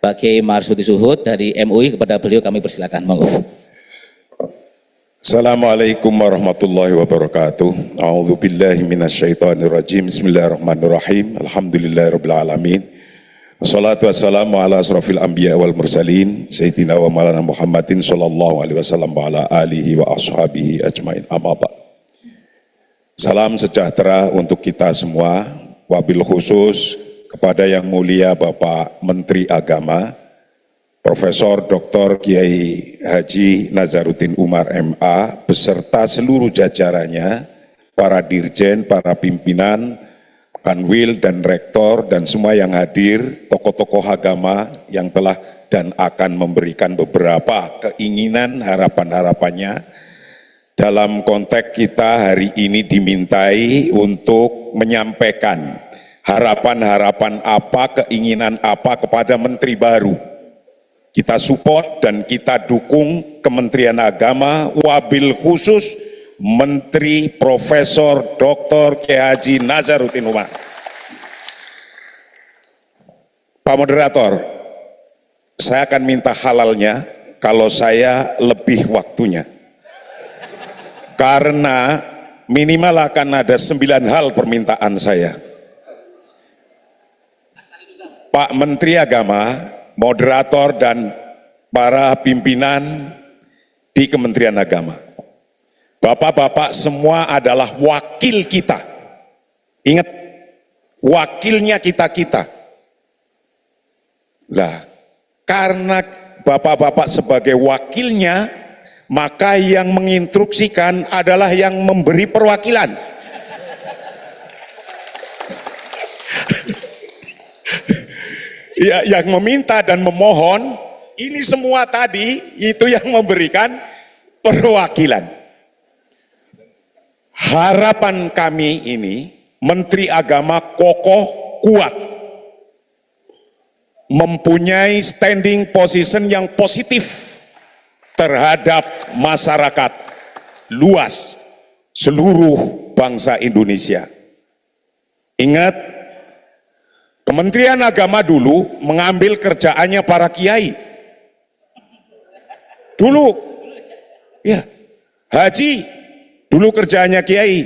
Pak Kiai Marsudi Suhud dari MUI, kepada beliau kami persilakan. Monggo. Assalamualaikum warahmatullahi wabarakatuh. A'udzubillahi minasyaitonirrajim. Bismillahirrahmanirrahim. Alhamdulillahirabbil alamin. Wassalatu wassalamu ala asrofil anbiya wal mursalin sayyidina wa maulana Muhammadin sallallahu alaihi wasallam wa ala alihi wa ashabihi ajmain. Amma ba'd. Salam sejahtera untuk kita semua, wabil khusus kepada Yang Mulia Bapak Menteri Agama Profesor Dr. Kiai Haji Nazaruddin Umar MA beserta seluruh jajarannya, para dirjen, para pimpinan, kanwil dan rektor dan semua yang hadir, tokoh-tokoh agama yang telah dan akan memberikan beberapa keinginan, harapan-harapannya. Dalam konteks kita hari ini dimintai untuk menyampaikan harapan-harapan apa, keinginan apa kepada menteri baru. Kita support dan kita dukung Kementerian Agama, wabil khusus Menteri Profesor Dr. Kiai Haji Nazaruddin Umar. Pak Moderator, saya akan minta halalnya kalau saya lebih waktunya. Karena minimal akan ada 9 hal permintaan saya. Pak Menteri Agama, moderator dan para pimpinan di Kementerian Agama. Bapak-bapak semua adalah wakil kita. Ingat, wakilnya kita-kita. Lah, karena bapak-bapak sebagai wakilnya, maka yang menginstruksikan adalah yang memberi perwakilan. Ya, yang meminta dan memohon, ini semua tadi itu yang memberikan perwakilan. Harapan kami ini, Menteri Agama kokoh, kuat, mempunyai standing position yang positif terhadap masyarakat luas seluruh bangsa Indonesia. Ingat, Kementerian Agama dulu mengambil kerjaannya para kiai. Dulu, ya, haji dulu kerjaannya kiai,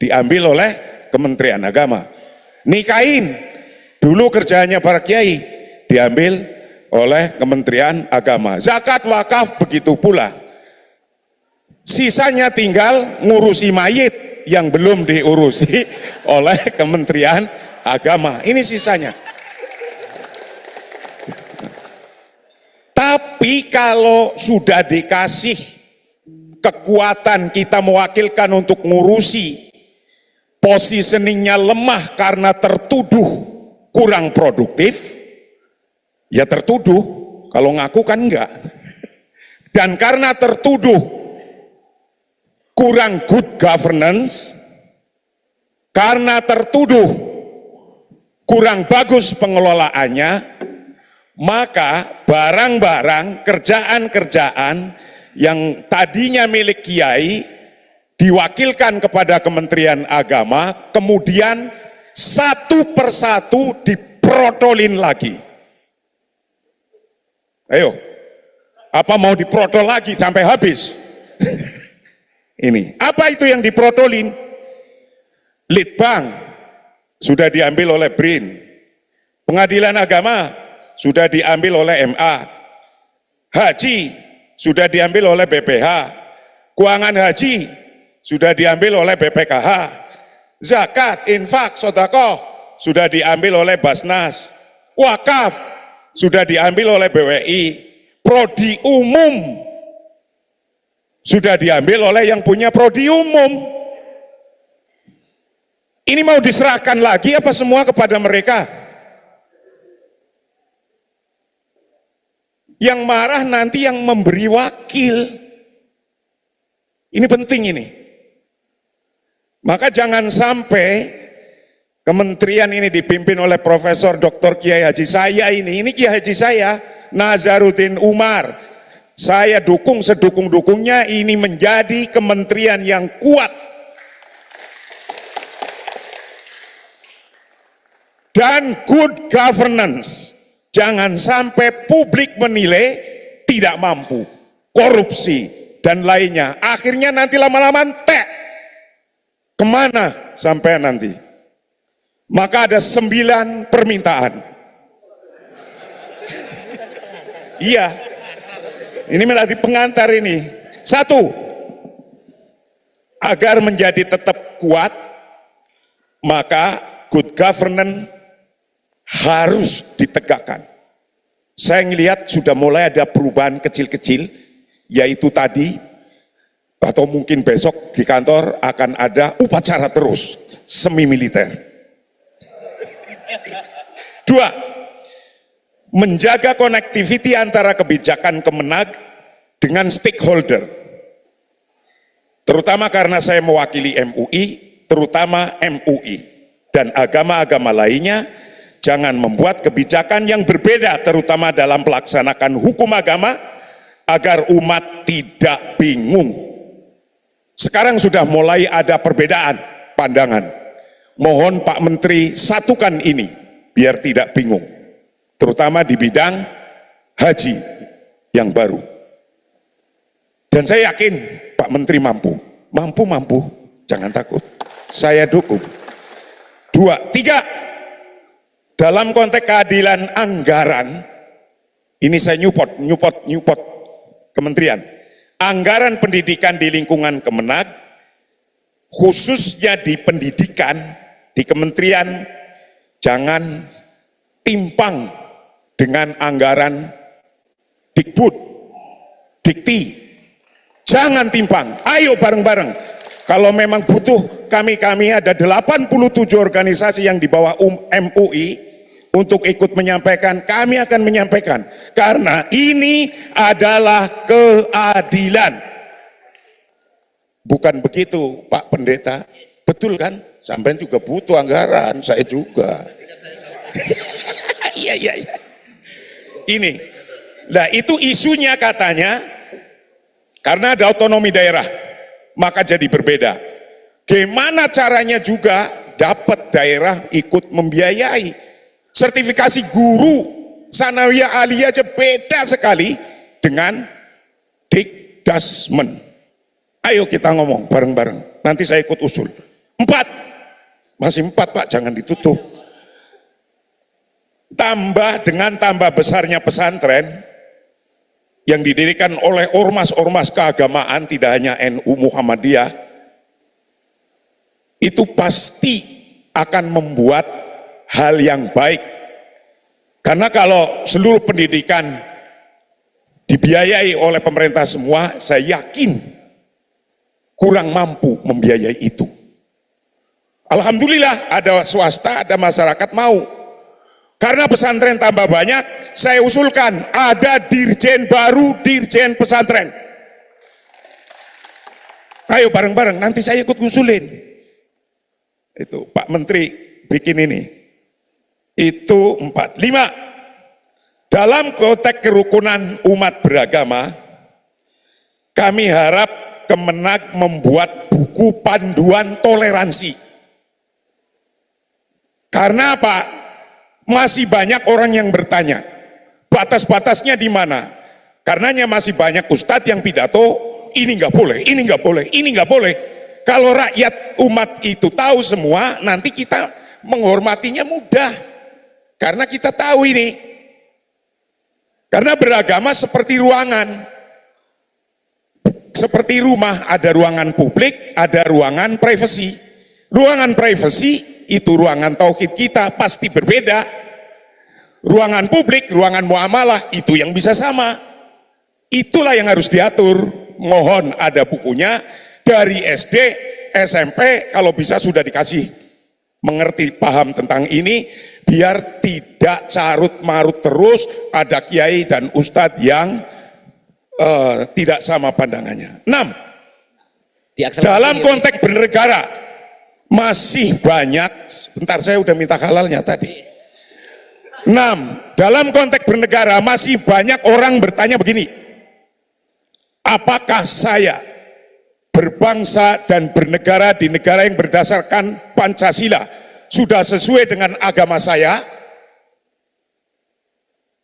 diambil oleh Kementerian Agama. Nikahin dulu kerjaannya para kiai, diambil oleh Kementerian Agama. Zakat, wakaf begitu pula. Sisanya tinggal ngurusi mayit yang belum diurusi oleh Kementerian Agama. Ini sisanya. Tapi kalau sudah dikasih kekuatan kita mewakilkan untuk ngurusi, positioningnya lemah karena tertuduh kurang produktif, ya tertuduh, kalau ngaku kan enggak. Dan karena tertuduh kurang good governance, karena tertuduh kurang bagus pengelolaannya, maka barang-barang, kerjaan-kerjaan yang tadinya milik kiai diwakilkan kepada Kementerian Agama, kemudian satu persatu diprotolin lagi. Ayo, apa mau diprotol lagi sampai habis? Ini, apa itu yang diprotolin? Litbang sudah diambil oleh BRIN, Pengadilan Agama sudah diambil oleh MA, Haji sudah diambil oleh BPH, Keuangan Haji sudah diambil oleh BPKH, Zakat, Infak, Sedekah sudah diambil oleh Basnas, Wakaf sudah diambil oleh BWI, Prodi Umum sudah diambil oleh yang punya Prodi Umum. Ini mau diserahkan lagi apa semua kepada mereka? Yang marah nanti yang memberi wakil. Ini penting ini. Maka jangan sampai kementerian ini dipimpin oleh Profesor Dr. Kiai Haji saya ini Kiai Haji saya, Nazaruddin Umar. Saya dukung sedukung-dukungnya ini menjadi kementerian yang kuat. Dan good governance, Jangan sampai publik menilai tidak mampu, korupsi, dan lainnya. Akhirnya nanti lama-lama entek. Kemana sampai nanti? Maka ada 9 permintaan. Iya, ini menjadi pengantar ini. 1, agar menjadi tetap kuat, maka good governance harus ditegakkan. Saya melihat sudah mulai ada perubahan kecil-kecil, yaitu tadi, atau mungkin besok di kantor akan ada upacara terus, semi militer. 2, menjaga connectivity antara kebijakan Kemenag dengan stakeholder. Terutama karena saya mewakili MUI, terutama MUI dan agama-agama lainnya, jangan membuat kebijakan yang berbeda, terutama dalam melaksanakan hukum agama, agar umat tidak bingung. Sekarang sudah mulai ada perbedaan pandangan. Mohon Pak Menteri satukan ini, biar tidak bingung. Terutama di bidang haji yang baru. Dan saya yakin Pak Menteri mampu, jangan takut. Saya dukung. 2, 3, dalam konteks keadilan anggaran, ini saya nyupot kementerian. Anggaran pendidikan di lingkungan Kemenag, khususnya di pendidikan, di kementerian, jangan timpang dengan anggaran Dikbud, Dikti. Jangan timpang, ayo bareng-bareng. Kalau memang butuh, kami ada 87 organisasi yang di bawah MUI untuk ikut menyampaikan, kami akan menyampaikan. Karena ini adalah keadilan. Bukan begitu Pak Pendeta, betul kan? Sampai juga butuh anggaran, saya juga. Iya. Ini, nah itu isunya katanya, karena ada otonomi daerah, maka jadi berbeda. Gimana caranya juga dapat daerah ikut membiayai. Sertifikasi guru sanawiyah aliyah aja beda sekali dengan Dikdasmen. Ayo kita ngomong bareng-bareng, nanti saya ikut usul. 4, masih 4 Pak, jangan ditutup. Tambah besarnya pesantren yang didirikan oleh ormas-ormas keagamaan, tidak hanya NU Muhammadiyah, itu pasti akan membuat hal yang baik. Karena kalau seluruh pendidikan dibiayai oleh pemerintah semua, saya yakin kurang mampu membiayai itu. Alhamdulillah ada swasta, ada masyarakat mau. Karena pesantren tambah banyak, saya usulkan ada dirjen baru, dirjen pesantren. Ayo bareng-bareng, nanti saya ikut usulin. Itu Pak Menteri bikin ini. Itu 4. 5, dalam konteks kerukunan umat beragama, kami harap Kemenag membuat buku panduan toleransi. Karena apa? Masih banyak orang yang bertanya, batas-batasnya di mana? Karenanya masih banyak ustadz yang pidato, ini nggak boleh, ini nggak boleh, ini nggak boleh. Kalau rakyat umat itu tahu semua, nanti kita menghormatinya mudah. Karena kita tahu ini. Karena beragama seperti ruangan. Seperti rumah, ada ruangan publik, ada ruangan privasi. Ruangan privasi itu ruangan tauhid kita pasti berbeda. Ruangan publik, ruangan muamalah itu yang bisa sama. Itulah yang harus diatur. Mohon ada bukunya dari SD, SMP, kalau bisa sudah dikasih mengerti, paham tentang ini, biar tidak carut-marut terus ada kiai dan ustadz yang tidak sama pandangannya. 6, dalam konteks bernegara masih banyak, sebentar saya udah minta halalnya tadi. 6, dalam konteks bernegara masih banyak orang bertanya begini, apakah saya berbangsa dan bernegara di negara yang berdasarkan Pancasila sudah sesuai dengan agama saya?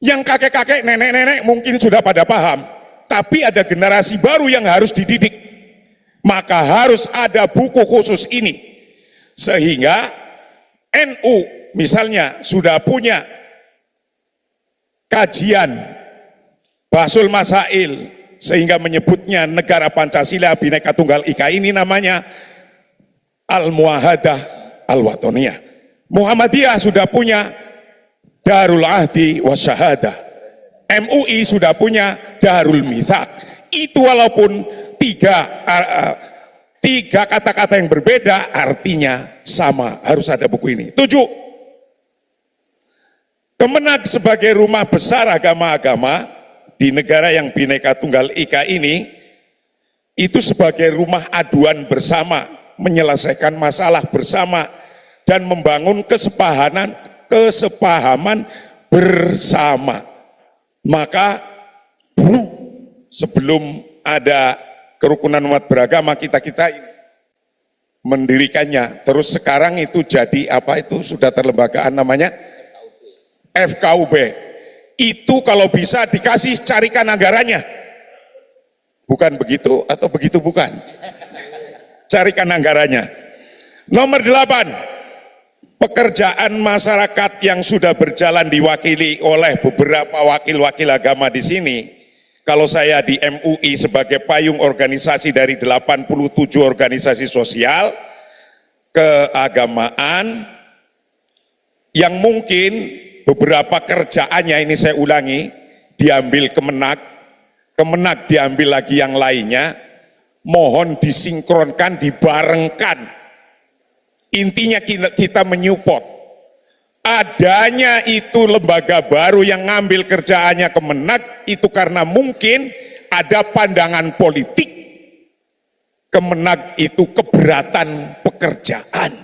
Yang kakek-kakek, nenek-nenek mungkin sudah pada paham, tapi ada generasi baru yang harus dididik. Maka harus ada buku khusus ini. Sehingga NU misalnya sudah punya kajian Bahsul Masail, sehingga menyebutnya negara Pancasila Bhinneka Tunggal Ika, ini namanya Al-Muahadah Al-Watoniyah. Muhammadiyah sudah punya Darul Ahdi Wasyahadah. MUI sudah punya Darul Mithaq. Itu walaupun tiga kata-kata yang berbeda, artinya sama. Harus ada buku ini. 7. Kemenag sebagai rumah besar agama-agama di negara yang Bhinneka Tunggal Ika ini, itu sebagai rumah aduan bersama, menyelesaikan masalah bersama, dan membangun kesepahaman bersama. Maka dulu sebelum ada kerukunan umat beragama, kita ini mendirikannya. Terus sekarang itu jadi apa, itu sudah terlembagaan namanya FKUB. Itu kalau bisa dikasih, carikan anggarannya. Bukan begitu atau begitu bukan? Carikan anggarannya. Nomor 8. Pekerjaan masyarakat yang sudah berjalan diwakili oleh beberapa wakil-wakil agama di sini. Kalau saya di MUI sebagai payung organisasi dari 87 organisasi sosial keagamaan, yang mungkin beberapa kerjaannya, ini saya ulangi, diambil Kemenag diambil lagi yang lainnya, mohon disinkronkan, dibarengkan. Intinya kita menyupport. Adanya itu lembaga baru yang ngambil kerjaannya Kemenag, itu karena mungkin ada pandangan politik Kemenag itu keberatan pekerjaan.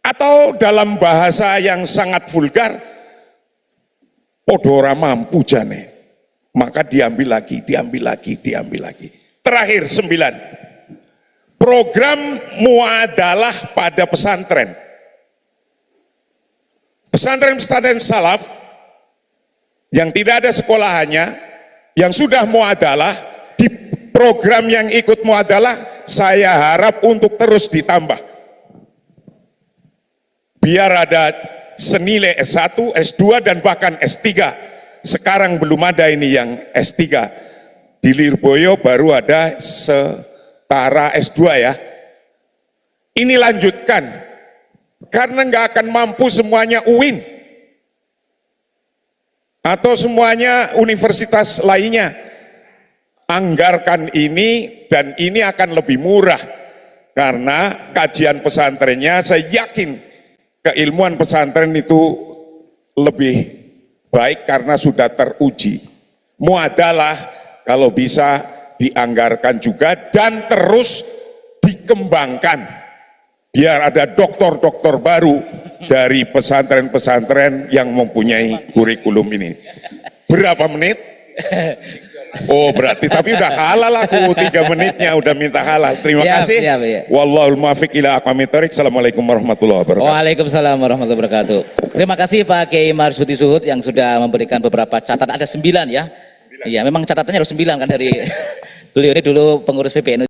Atau dalam bahasa yang sangat vulgar, podora mampu jane. Maka diambil lagi. Terakhir 9. Program muadalah pada pesantren. Pesantren-pesantren salaf yang tidak ada sekolahannya, yang sudah muadalah, di program yang ikut muadalah, saya harap untuk terus ditambah. Biar ada senilai S1, S2, dan bahkan S3. Sekarang belum ada ini yang S3. Di Lirboyo baru ada setara S2 ya. Ini lanjutkan, karena nggak akan mampu semuanya UIN atau semuanya universitas lainnya. Anggarkan ini, dan ini akan lebih murah karena kajian pesantrennya, saya yakin keilmuan pesantren itu lebih baik karena sudah teruji. Muadalah kalau bisa dianggarkan juga dan terus dikembangkan, biar ada doktor-doktor baru dari pesantren-pesantren yang mempunyai kurikulum ini. Berapa menit? Oh berarti, tapi udah halal aku 3 menitnya udah minta halal. Terima kasih. Siap, ya. Wallahul muwaffiq ila aqwamit thoriq. Assalamualaikum warahmatullahi wabarakatuh. Waalaikumsalam warahmatullahi wabarakatuh. Terima kasih Pak Kiai Marsudi Suhud yang sudah memberikan beberapa catatan, ada 9 ya. Iya, memang catatannya harus 9 kan dari beliau ini dulu pengurus PPNU.